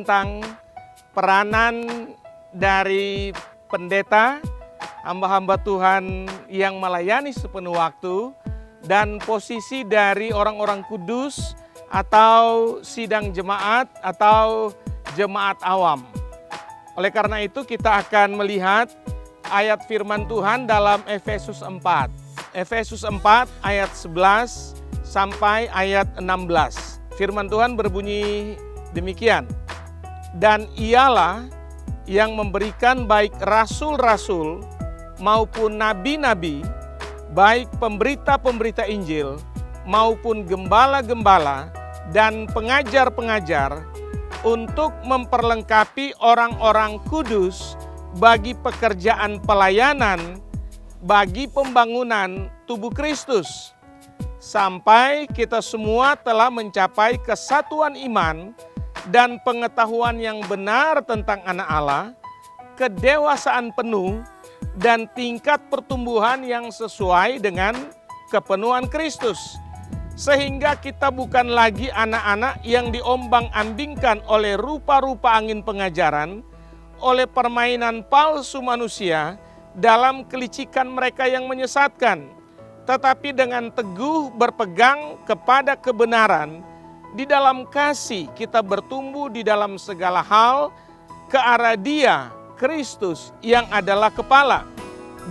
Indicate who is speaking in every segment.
Speaker 1: tentang peranan dari pendeta, hamba-hamba Tuhan yang melayani sepenuh waktu, dan posisi dari orang-orang kudus atau sidang jemaat atau jemaat awam. Oleh karena itu kita akan melihat ayat firman Tuhan dalam Efesus 4. Efesus 4 ayat 11 sampai ayat 16. Firman Tuhan berbunyi demikian. Dan ialah yang memberikan baik rasul-rasul maupun nabi-nabi, baik pemberita-pemberita Injil maupun gembala-gembala dan pengajar-pengajar untuk memperlengkapi orang-orang kudus bagi pekerjaan pelayanan, bagi pembangunan tubuh Kristus, sampai kita semua telah mencapai kesatuan iman dan pengetahuan yang benar tentang anak Allah, kedewasaan penuh, dan tingkat pertumbuhan yang sesuai dengan kepenuhan Kristus. Sehingga kita bukan lagi anak-anak yang diombang-ambingkan oleh rupa-rupa angin pengajaran, oleh permainan palsu manusia dalam kelicikan mereka yang menyesatkan, tetapi dengan teguh berpegang kepada kebenaran, di dalam kasih kita bertumbuh di dalam segala hal ke arah Dia, Kristus yang adalah kepala.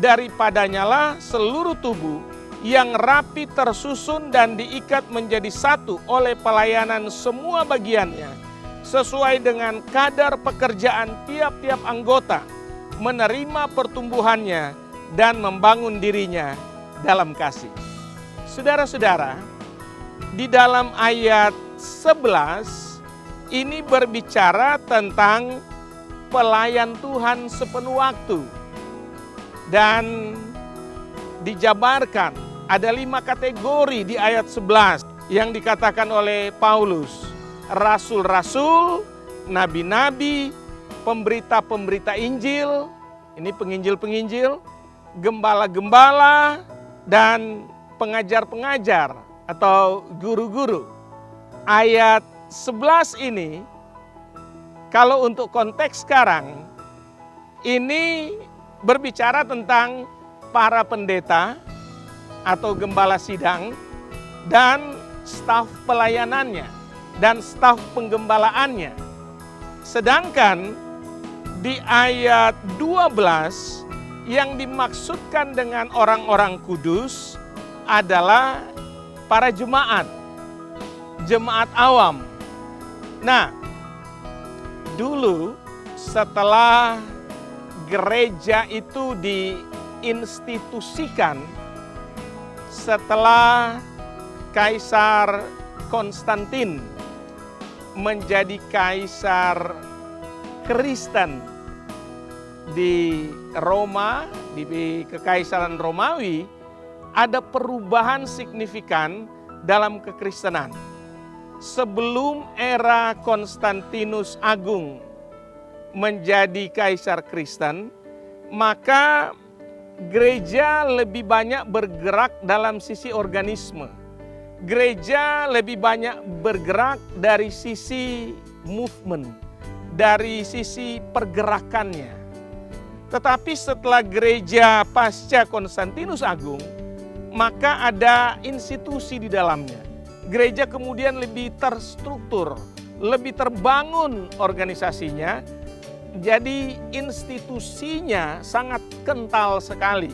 Speaker 1: Daripadanya lah seluruh tubuh yang rapi tersusun dan diikat menjadi satu oleh pelayanan semua bagiannya, sesuai dengan kadar pekerjaan tiap-tiap anggota, menerima pertumbuhannya dan membangun dirinya dalam kasih. Saudara-saudara, di dalam ayat 11 ini berbicara tentang pelayan Tuhan sepenuh waktu. Dan dijabarkan ada 5 kategori di ayat 11 yang dikatakan oleh Paulus. Rasul-rasul, nabi-nabi, pemberita-pemberita Injil, ini penginjil-penginjil, gembala-gembala, dan pengajar-pengajar atau guru-guru. Ayat 11 ini, kalau untuk konteks sekarang, ini berbicara tentang para pendeta atau gembala sidang dan staf pelayanannya dan staf penggembalaannya. Sedangkan di ayat 12 yang dimaksudkan dengan orang-orang kudus adalah para jemaat, jemaat awam. Nah, dulu setelah gereja itu diinstitusikan, setelah Kaisar Konstantin menjadi kaisar Kristen di Roma, di Kekaisaran Romawi, ada perubahan signifikan dalam kekristenan. Sebelum era Konstantinus Agung menjadi kaisar Kristen, maka gereja lebih banyak bergerak dalam sisi organisme. Gereja lebih banyak bergerak dari sisi movement, dari sisi pergerakannya. Tetapi setelah gereja pasca Konstantinus Agung, maka ada institusi di dalamnya. Gereja kemudian lebih terstruktur, lebih terbangun organisasinya. Jadi institusinya sangat kental sekali.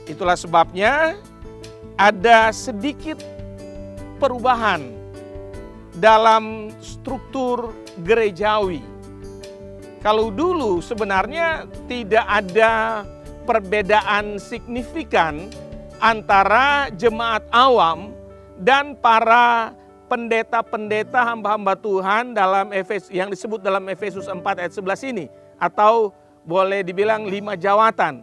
Speaker 1: Itulah sebabnya ada sedikit perubahan dalam struktur gerejawi. Kalau dulu sebenarnya tidak ada perbedaan signifikan antara jemaat awam dan para pendeta-pendeta hamba-hamba Tuhan dalam yang disebut dalam Efesus 4 ayat 11 ini, atau boleh dibilang 5 jawatan,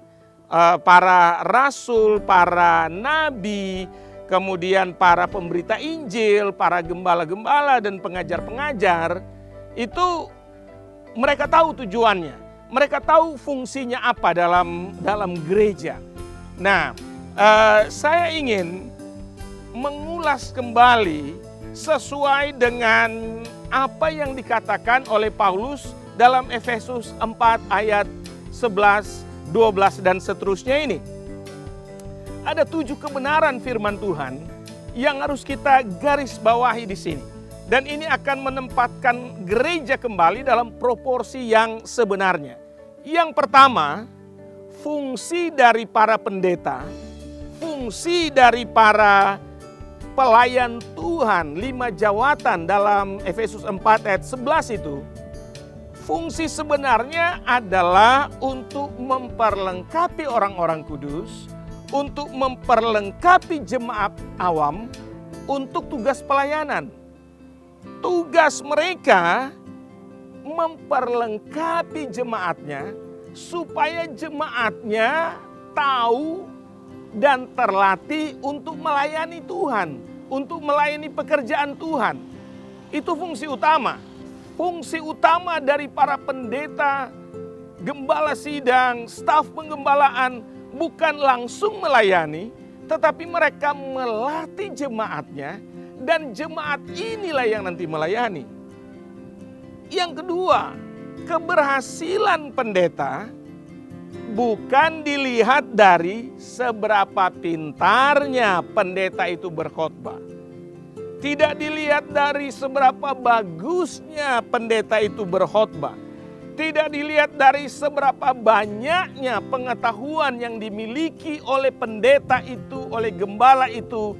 Speaker 1: para rasul, para nabi, kemudian para pemberita Injil, para gembala-gembala dan pengajar-pengajar. Itu mereka tahu tujuannya, mereka tahu fungsinya apa dalam gereja. Nah, saya ingin mengulas kembali sesuai dengan apa yang dikatakan oleh Paulus dalam Efesus 4 ayat 11, 12 dan seterusnya ini. Ada 7 kebenaran firman Tuhan yang harus kita garis bawahi di sini. Dan ini akan menempatkan gereja kembali dalam proporsi yang sebenarnya. Yang pertama, fungsi dari para pendeta, fungsi dari para pelayan Tuhan, 5 jawatan dalam Efesus 4 ayat 11 itu, fungsi sebenarnya adalah untuk memperlengkapi orang-orang kudus, untuk memperlengkapi jemaat awam, untuk tugas pelayanan. Tugas mereka memperlengkapi jemaatnya, supaya jemaatnya tahu dan terlatih untuk melayani Tuhan, untuk melayani pekerjaan Tuhan. Itu fungsi utama. Fungsi utama dari para pendeta, gembala sidang, staf penggembalaan bukan langsung melayani, tetapi mereka melatih jemaatnya, dan jemaat inilah yang nanti melayani. Yang kedua, keberhasilan pendeta bukan dilihat dari seberapa pintarnya pendeta itu berkhotbah. Tidak dilihat dari seberapa bagusnya pendeta itu berkhotbah. Tidak dilihat dari seberapa banyaknya pengetahuan yang dimiliki oleh pendeta itu, oleh gembala itu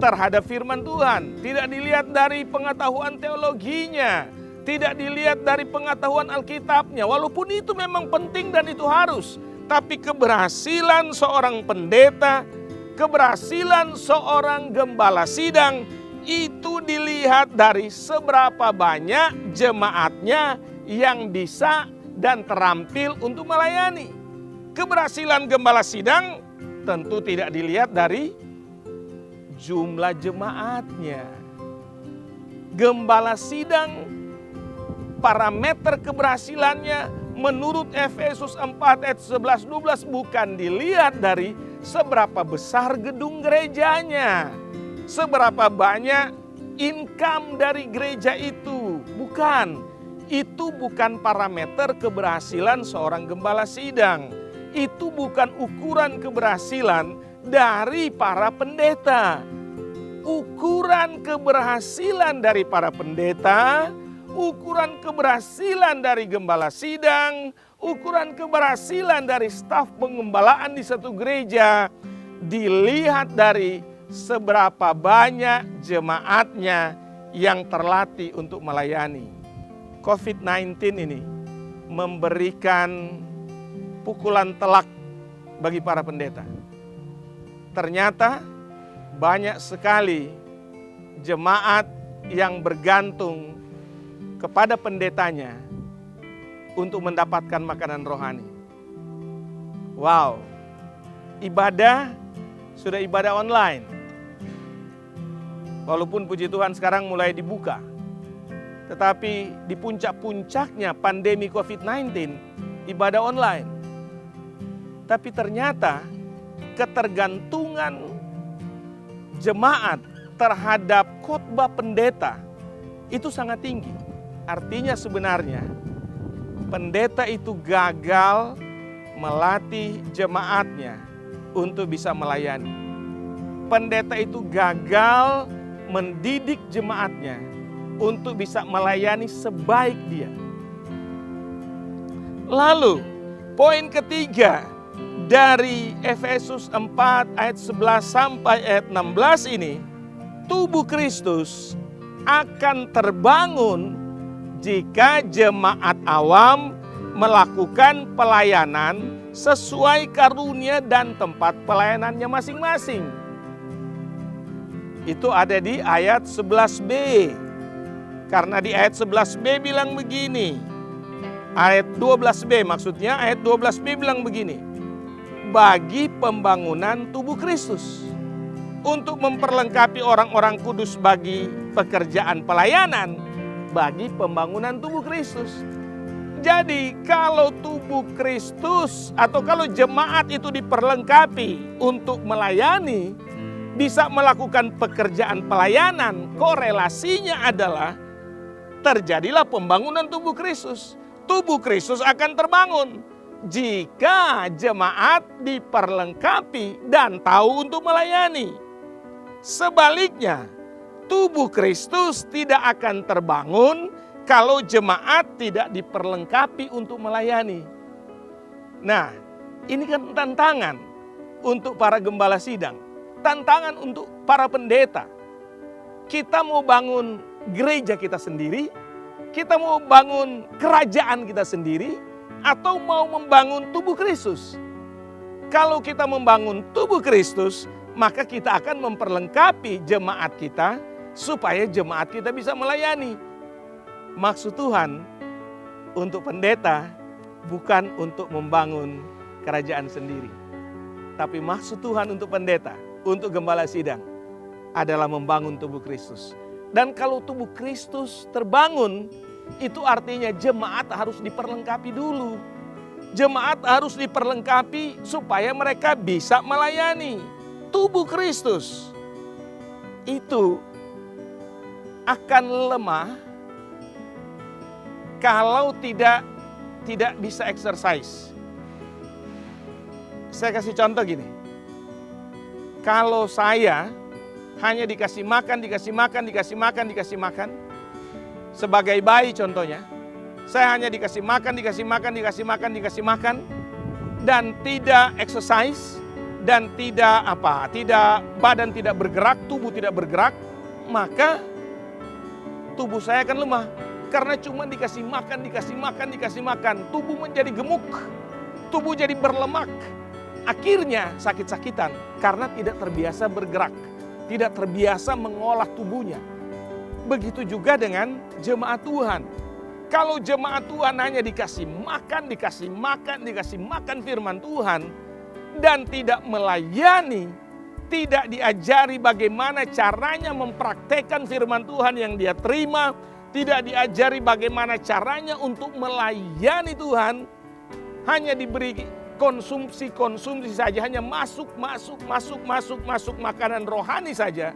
Speaker 1: terhadap firman Tuhan. Tidak dilihat dari pengetahuan teologinya. Tidak dilihat dari pengetahuan Alkitabnya. Walaupun itu memang penting dan itu harus. Tapi keberhasilan seorang pendeta, keberhasilan seorang gembala sidang, itu dilihat dari seberapa banyak jemaatnya yang bisa dan terampil untuk melayani. Keberhasilan gembala sidang tentu tidak dilihat dari jumlah jemaatnya. Gembala sidang, parameter keberhasilannya menurut Efesus 4 ayat 11-12 bukan dilihat dari seberapa besar gedung gerejanya, seberapa banyak income dari gereja itu. Bukan. Itu bukan parameter keberhasilan seorang gembala sidang. Itu bukan ukuran keberhasilan dari para pendeta. Ukuran keberhasilan dari para pendeta, ukuran keberhasilan dari gembala sidang, ukuran keberhasilan dari staf pengembalaan di satu gereja dilihat dari seberapa banyak jemaatnya yang terlatih untuk melayani. COVID-19 ini memberikan pukulan telak bagi para pendeta. Ternyata banyak sekali jemaat yang bergantung kepada pendetanya untuk mendapatkan makanan rohani. Wow, ibadah sudah ibadah online. Walaupun puji Tuhan sekarang mulai dibuka. Tetapi di puncak-puncaknya pandemi COVID-19, ibadah online. Tapi ternyata ketergantungan jemaat terhadap khotbah pendeta itu sangat tinggi. Artinya sebenarnya pendeta itu gagal melatih jemaatnya untuk bisa melayani. Pendeta itu gagal mendidik jemaatnya untuk bisa melayani sebaik dia. Lalu poin ketiga dari Efesus 4 ayat 11 sampai ayat 16 ini, tubuh Kristus akan terbangun jika jemaat awam melakukan pelayanan sesuai karunia dan tempat pelayanannya masing-masing. Itu ada di ayat 11b. Karena di ayat 11b bilang begini. Ayat 12b maksudnya, ayat 12b bilang begini. Bagi pembangunan tubuh Kristus. Untuk memperlengkapi orang-orang kudus bagi pekerjaan pelayanan. Bagi pembangunan tubuh Kristus. Jadi kalau tubuh Kristus atau kalau jemaat itu diperlengkapi untuk melayani, bisa melakukan pekerjaan pelayanan, korelasinya adalah terjadilah pembangunan tubuh Kristus. Tubuh Kristus akan terbangun jika jemaat diperlengkapi dan tahu untuk melayani. Sebaliknya, tubuh Kristus tidak akan terbangun kalau jemaat tidak diperlengkapi untuk melayani. Nah, ini kan tantangan untuk para gembala sidang, tantangan untuk para pendeta. Kita mau bangun gereja kita sendiri, kita mau bangun kerajaan kita sendiri, atau mau membangun tubuh Kristus. Kalau kita membangun tubuh Kristus, maka kita akan memperlengkapi jemaat kita supaya jemaat kita bisa melayani. Maksud Tuhan untuk pendeta bukan untuk membangun kerajaan sendiri. Tapi maksud Tuhan untuk pendeta, untuk gembala sidang adalah membangun tubuh Kristus. Dan kalau tubuh Kristus terbangun, itu artinya jemaat harus diperlengkapi dulu. Jemaat harus diperlengkapi supaya mereka bisa melayani. Tubuh Kristus itu akan lemah kalau tidak bisa exercise. Saya kasih contoh gini. Kalau saya hanya dikasih makan, sebagai bayi contohnya, saya hanya dikasih makan, dan tidak exercise, dan badan tidak bergerak, tubuh tidak bergerak, maka tubuh saya akan lemah. Karena cuma dikasih makan, tubuh menjadi gemuk, tubuh jadi berlemak. Akhirnya sakit-sakitan karena tidak terbiasa bergerak, tidak terbiasa mengolah tubuhnya. Begitu juga dengan jemaat Tuhan. Kalau jemaat Tuhan hanya dikasih makan firman Tuhan, dan tidak melayani, tidak diajari bagaimana caranya mempraktekkan firman Tuhan yang dia terima, tidak diajari bagaimana caranya untuk melayani Tuhan, hanya diberi konsumsi saja, hanya masuk makanan rohani saja,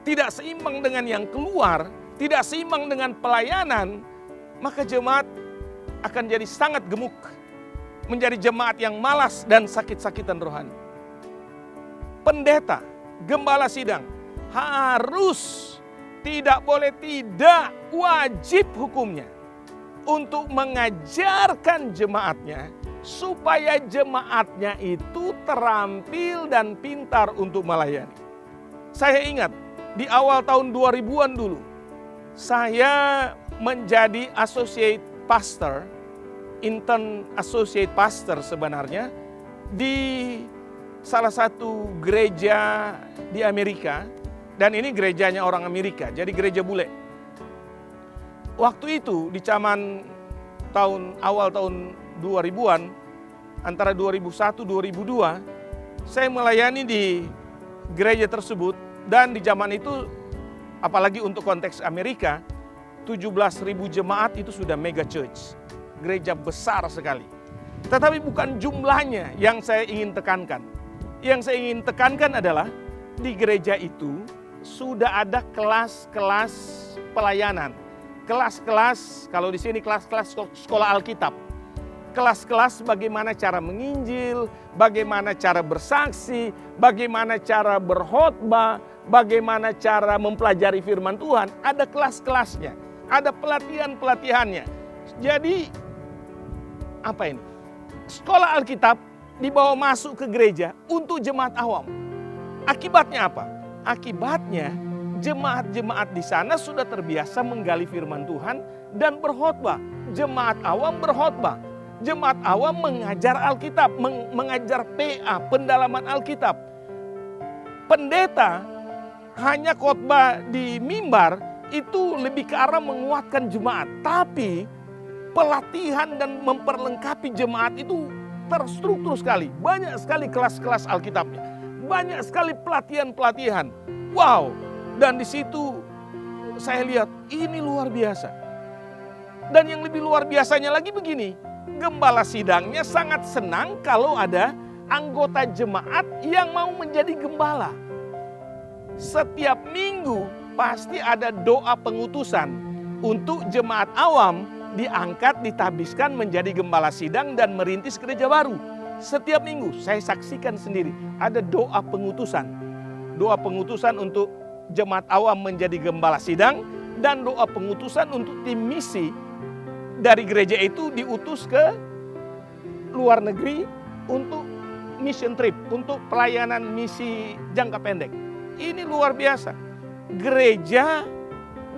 Speaker 1: tidak seimbang dengan yang keluar, tidak seimbang dengan pelayanan, maka jemaat akan jadi sangat gemuk, menjadi jemaat yang malas dan sakit-sakitan rohani. Pendeta, gembala sidang harus, tidak boleh tidak, wajib hukumnya untuk mengajarkan jemaatnya supaya jemaatnya itu terampil dan pintar untuk melayani. Saya ingat di awal tahun 2000-an dulu, saya menjadi associate pastor, intern associate pastor sebenarnya, di salah satu gereja di Amerika. Dan ini gerejanya orang Amerika, jadi gereja bule. Waktu itu di zaman awal tahun 2000-an, antara 2001-2002, saya melayani di gereja tersebut. Dan di zaman itu, apalagi untuk konteks Amerika, 17.000 jemaat itu sudah mega church. Gereja besar sekali. Tetapi bukan jumlahnya yang saya ingin tekankan. Yang saya ingin tekankan adalah di gereja itu sudah ada kelas-kelas pelayanan. Kelas-kelas, kalau di sini kelas-kelas sekolah Alkitab. Kelas-kelas bagaimana cara menginjil, bagaimana cara bersaksi, bagaimana cara berkhotbah, bagaimana cara mempelajari firman Tuhan. Ada kelas-kelasnya, ada pelatihan-pelatihannya. Jadi, apa ini? Sekolah Alkitab dibawa masuk ke gereja untuk jemaat awam. Akibatnya apa? Akibatnya jemaat-jemaat di sana sudah terbiasa menggali firman Tuhan dan berkhotbah. Jemaat awam berkhotbah. Jemaat awam mengajar Alkitab, mengajar PA, pendalaman Alkitab. Pendeta hanya khotbah di mimbar itu lebih ke arah menguatkan jemaat. Tapi pelatihan dan memperlengkapi jemaat itu terstruktur sekali. Banyak sekali kelas-kelas Alkitabnya. Banyak sekali pelatihan-pelatihan. Wow, dan di situ saya lihat ini luar biasa. Dan yang lebih luar biasanya lagi begini, gembala sidangnya sangat senang kalau ada anggota jemaat yang mau menjadi gembala. Setiap minggu pasti ada doa pengutusan Untuk jemaat awam diangkat, ditabiskan menjadi gembala sidang dan merintis gereja baru. Setiap minggu saya saksikan sendiri ada doa pengutusan. Doa pengutusan untuk jemaat awam menjadi gembala sidang dan doa pengutusan untuk tim misi dari gereja itu diutus ke luar negeri untuk mission trip, untuk pelayanan misi jangka pendek. Ini luar biasa. Gereja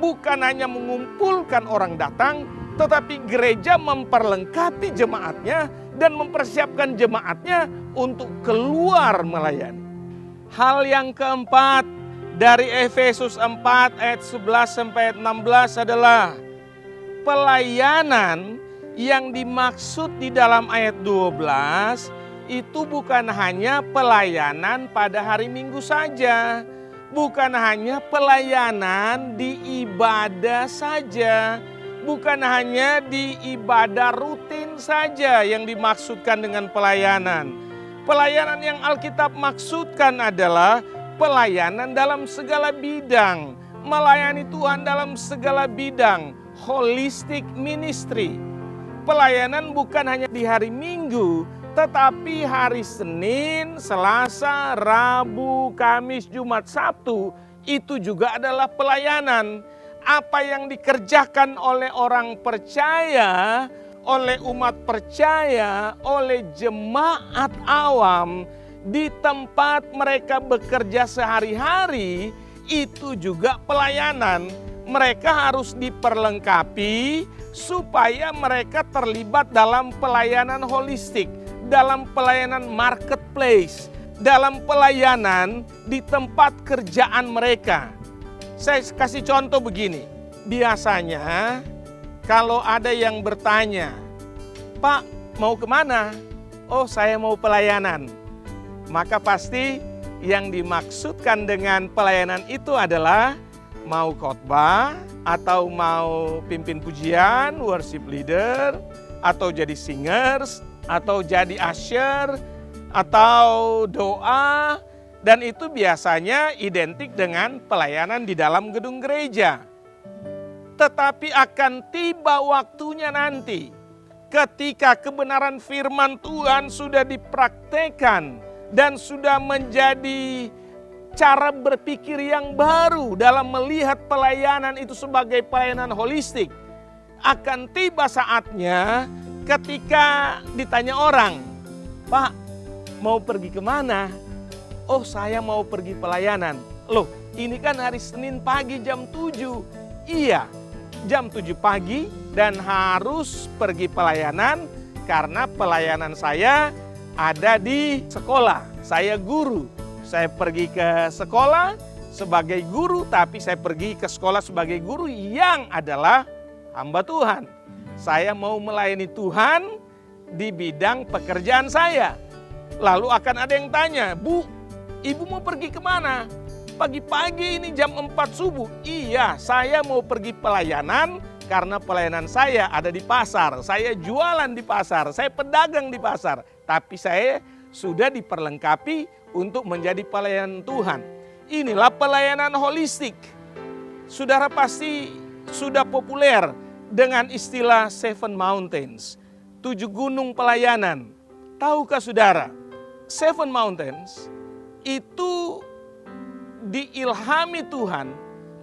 Speaker 1: bukan hanya mengumpulkan orang datang, tetapi gereja memperlengkapi jemaatnya dan mempersiapkan jemaatnya untuk keluar melayani. Hal yang keempat dari Efesus 4 ayat 11 sampai 16 adalah pelayanan yang dimaksud di dalam ayat 12 itu bukan hanya pelayanan pada hari Minggu saja, bukan hanya pelayanan di ibadah saja, bukan hanya di ibadah rutin saja yang dimaksudkan dengan pelayanan. Pelayanan yang Alkitab maksudkan adalah pelayanan dalam segala bidang, melayani Tuhan dalam segala bidang, holistic ministry. Pelayanan bukan hanya di hari Minggu, tetapi hari Senin, Selasa, Rabu, Kamis, Jumat, Sabtu itu juga adalah pelayanan. Apa yang dikerjakan oleh orang percaya, oleh umat percaya, oleh jemaat awam di tempat mereka bekerja sehari-hari itu juga pelayanan. Mereka harus diperlengkapi supaya mereka terlibat dalam pelayanan holistik, dalam pelayanan marketplace, dalam pelayanan di tempat kerjaan mereka. Saya kasih contoh begini, biasanya kalau ada yang bertanya, "Pak, mau kemana?" "Oh, saya mau pelayanan." Maka pasti yang dimaksudkan dengan pelayanan itu adalah mau khotbah, atau mau pimpin pujian, worship leader, atau jadi singers, atau jadi usher, atau doa, dan itu biasanya identik dengan pelayanan di dalam gedung gereja. Tetapi akan tiba waktunya nanti ketika kebenaran firman Tuhan sudah dipraktekkan dan sudah menjadi cara berpikir yang baru dalam melihat pelayanan itu sebagai pelayanan holistik. Akan tiba saatnya ketika ditanya orang, "Pak, mau pergi kemana?" "Oh, saya mau pergi pelayanan." "Loh, ini kan hari Senin pagi jam 7. "Iya, jam 7 pagi dan harus pergi pelayanan karena pelayanan saya ada di sekolah. Saya guru. Saya pergi ke sekolah sebagai guru, tapi saya pergi ke sekolah sebagai guru yang adalah hamba Tuhan. Saya mau melayani Tuhan di bidang pekerjaan saya." Lalu akan ada yang tanya, "Bu, Ibu mau pergi kemana? Pagi-pagi ini jam 4 subuh." "Iya, saya mau pergi pelayanan karena pelayanan saya ada di pasar. Saya jualan di pasar, saya pedagang di pasar. Tapi saya sudah diperlengkapi untuk menjadi pelayan Tuhan." Inilah pelayanan holistik. Saudara pasti sudah populer dengan istilah 7 Mountains, 7 gunung pelayanan. Tahukah saudara, 7 Mountains itu diilhami Tuhan.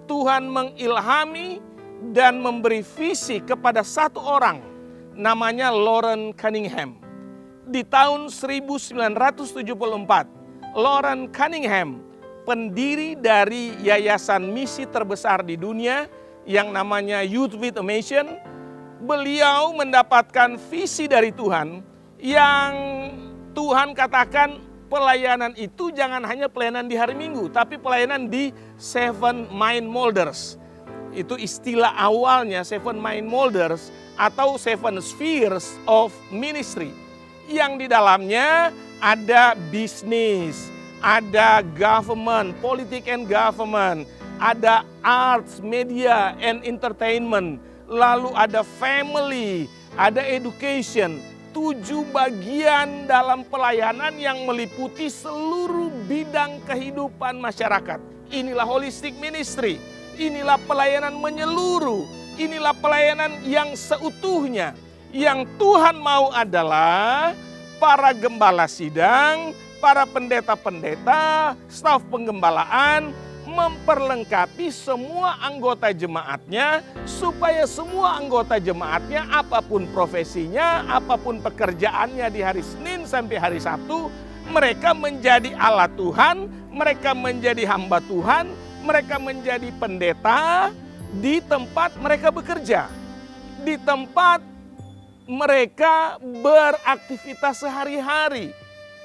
Speaker 1: Tuhan mengilhami dan memberi visi kepada satu orang, namanya Loren Cunningham. Di tahun 1974, Loren Cunningham, pendiri dari yayasan misi terbesar di dunia yang namanya Youth with a Mission, beliau mendapatkan visi dari Tuhan yang Tuhan katakan pelayanan itu jangan hanya pelayanan di hari Minggu, tapi pelayanan di 7 Mind Molders. Itu istilah awalnya 7 Mind Molders atau 7 Spheres of Ministry, yang di dalamnya ada bisnis, ada government, politik and government, ada arts, media and entertainment, lalu ada family, ada education. 7 bagian dalam pelayanan yang meliputi seluruh bidang kehidupan masyarakat. Inilah holistic ministry, inilah pelayanan menyeluruh, inilah pelayanan yang seutuhnya. Yang Tuhan mau adalah para gembala sidang, para pendeta-pendeta, staf penggembalaan, memperlengkapi semua anggota jemaatnya, supaya semua anggota jemaatnya, apapun profesinya, apapun pekerjaannya di hari Senin sampai hari Sabtu, mereka menjadi alat Tuhan, mereka menjadi hamba Tuhan, mereka menjadi pendeta di tempat mereka bekerja, di tempat mereka beraktivitas sehari-hari.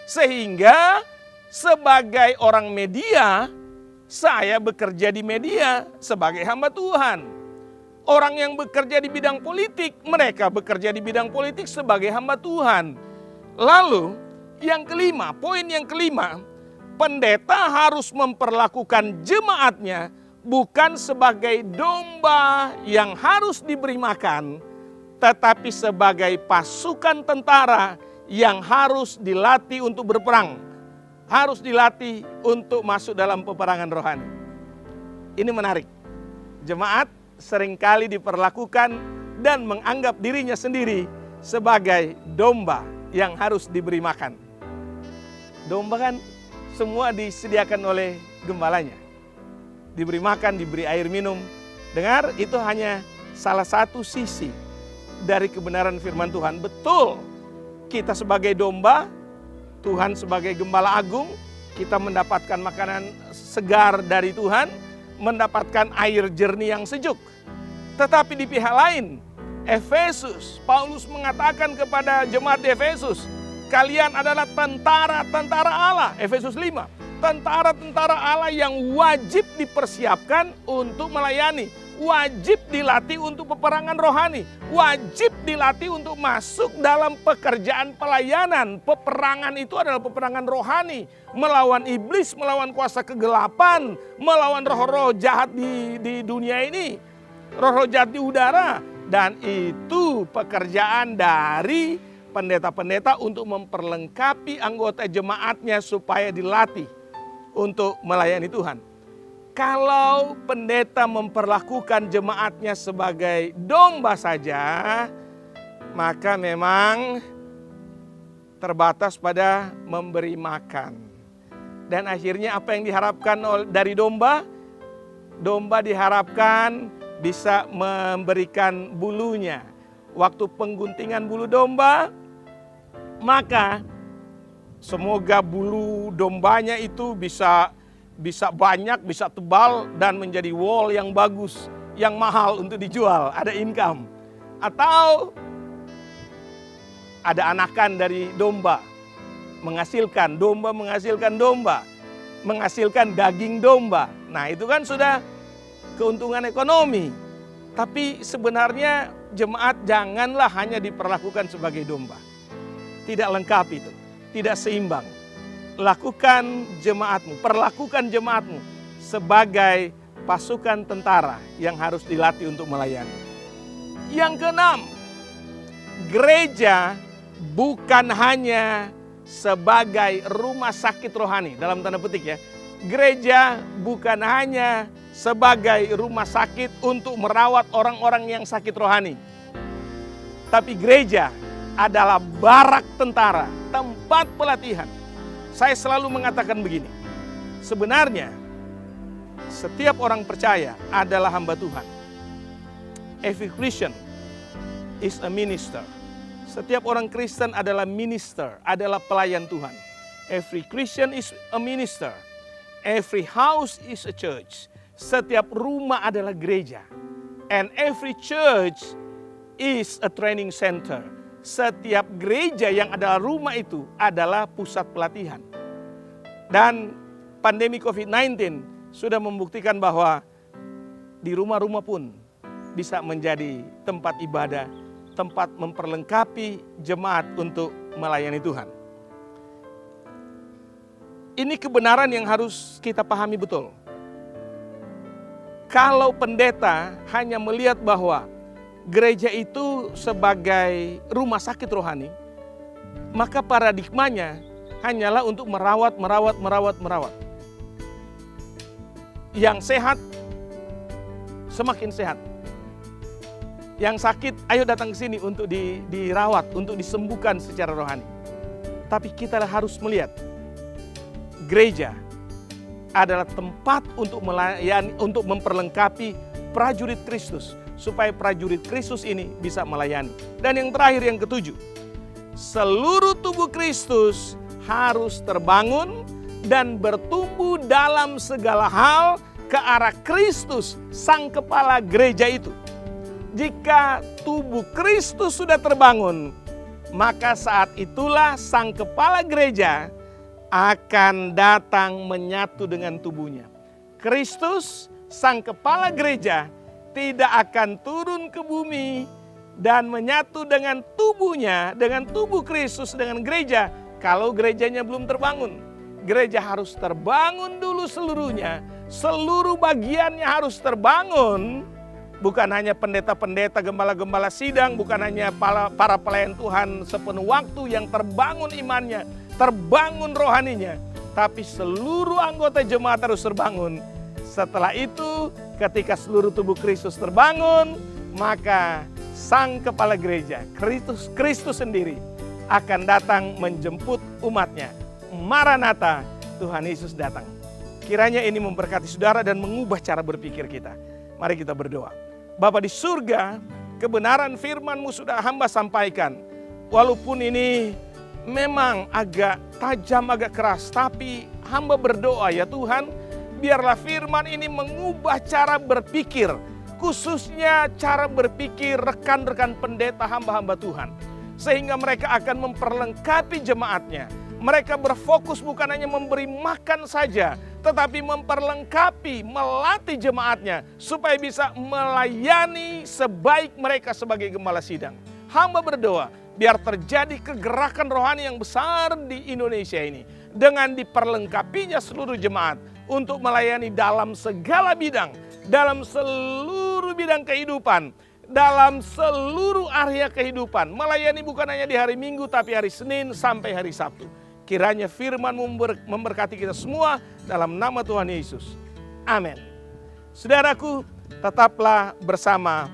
Speaker 1: Sehingga sebagai orang media, saya bekerja di media sebagai hamba Tuhan. Orang yang bekerja di bidang politik, mereka bekerja di bidang politik sebagai hamba Tuhan. Lalu yang kelima, poin yang kelima, pendeta harus memperlakukan jemaatnya bukan sebagai domba yang harus diberi makan, tetapi sebagai pasukan tentara yang harus dilatih untuk berperang. Harus dilatih untuk masuk dalam peperangan rohani. Ini menarik. Jemaat seringkali diperlakukan dan menganggap dirinya sendiri sebagai domba yang harus diberi makan. Domba kan semua disediakan oleh gembalanya. Diberi makan, diberi air minum. Dengar, itu hanya salah satu sisi dari kebenaran firman Tuhan. Betul, kita sebagai domba, Tuhan sebagai gembala agung, kita mendapatkan makanan segar dari Tuhan, mendapatkan air jernih yang sejuk. Tetapi di pihak lain, Efesus, Paulus mengatakan kepada jemaat di Efesus, kalian adalah tentara-tentara Allah. Efesus 5, tentara-tentara Allah yang wajib dipersiapkan untuk melayani, wajib dilatih untuk peperangan rohani, wajib dilatih untuk masuk dalam pekerjaan pelayanan. Peperangan itu adalah peperangan rohani, melawan iblis, melawan kuasa kegelapan, melawan roh-roh jahat di dunia ini, roh-roh jahat di udara. Dan itu pekerjaan dari pendeta-pendeta untuk memperlengkapi anggota jemaatnya supaya dilatih untuk melayani Tuhan. Kalau pendeta memperlakukan jemaatnya sebagai domba saja, maka memang terbatas pada memberi makan. Dan akhirnya apa yang diharapkan dari domba? Domba diharapkan bisa memberikan bulunya. Waktu pengguntingan bulu domba, maka semoga bulu dombanya itu bisa banyak, bisa tebal, dan menjadi wool yang bagus, yang mahal untuk dijual, ada income. Atau ada anakan dari domba, menghasilkan daging domba. Nah, itu kan sudah keuntungan ekonomi. Tapi sebenarnya jemaat janganlah hanya diperlakukan sebagai domba. Tidak lengkap itu, tidak seimbang. Perlakukan jemaatmu sebagai pasukan tentara yang harus dilatih untuk melayani. Yang keenam, gereja bukan hanya sebagai rumah sakit rohani, dalam tanda petik ya. Gereja bukan hanya sebagai rumah sakit untuk merawat orang-orang yang sakit rohani. Tapi gereja adalah barak tentara, tempat pelatihan. Saya selalu mengatakan begini, sebenarnya setiap orang percaya adalah hamba Tuhan. Every Christian is a minister. Setiap orang Kristen adalah minister, adalah pelayan Tuhan. Every Christian is a minister. Every house is a church. Setiap rumah adalah gereja. And every church is a training center. Setiap gereja yang adalah rumah itu adalah pusat pelatihan. Dan pandemi COVID-19 sudah membuktikan bahwa di rumah-rumah pun bisa menjadi tempat ibadah, tempat memperlengkapi jemaat untuk melayani Tuhan. Ini kebenaran yang harus kita pahami betul. Kalau pendeta hanya melihat bahwa gereja itu sebagai rumah sakit rohani, maka paradigmanya hanyalah untuk merawat. Yang sehat semakin sehat. Yang sakit, ayo datang ke sini untuk dirawat, untuk disembuhkan secara rohani. Tapi kita harus melihat, gereja adalah tempat untuk melayani, untuk memperlengkapi prajurit Kristus, supaya prajurit Kristus ini bisa melayani. Dan yang terakhir, yang ketujuh, seluruh tubuh Kristus harus terbangun dan bertumbuh dalam segala hal ke arah Kristus, sang kepala gereja itu. Jika tubuh Kristus sudah terbangun, maka saat itulah sang kepala gereja akan datang menyatu dengan tubuhnya. Kristus, sang kepala gereja, tidak akan turun ke bumi dan menyatu dengan tubuhnya, dengan tubuh Kristus, dengan gereja, kalau gerejanya belum terbangun. Gereja harus terbangun dulu seluruhnya, seluruh bagiannya harus terbangun. Bukan hanya pendeta-pendeta, gembala-gembala sidang, bukan hanya para pelayan Tuhan sepenuh waktu yang terbangun imannya, terbangun rohaninya, tapi seluruh anggota jemaat harus terbangun. Setelah itu, ketika seluruh tubuh Kristus terbangun, maka sang kepala gereja, Kristus sendiri, akan datang menjemput umatnya. Maranatha, Tuhan Yesus datang. Kiranya ini memberkati saudara dan mengubah cara berpikir kita. Mari kita berdoa. Bapa di surga, kebenaran firman-Mu sudah hamba sampaikan. Walaupun ini memang agak tajam, agak keras, tapi hamba berdoa ya Tuhan, biarlah firman ini mengubah cara berpikir, khususnya cara berpikir rekan-rekan pendeta hamba-hamba Tuhan. Sehingga mereka akan memperlengkapi jemaatnya. Mereka berfokus bukan hanya memberi makan saja, tetapi memperlengkapi, melatih jemaatnya supaya bisa melayani sebaik mereka sebagai gembala sidang. Hamba berdoa, biar terjadi kegerakan rohani yang besar di Indonesia ini. Dengan diperlengkapinya seluruh jemaat untuk melayani dalam segala bidang, dalam seluruh bidang kehidupan, dalam seluruh area kehidupan. Melayani bukan hanya di hari Minggu, tapi hari Senin sampai hari Sabtu. Kiranya firman-Mu memberkati kita semua dalam nama Tuhan Yesus. Amin. Saudaraku, tetaplah bersama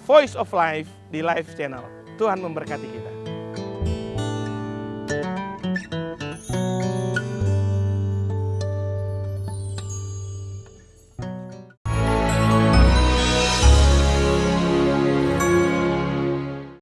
Speaker 1: Voice of Life di Live Channel. Tuhan memberkati kita.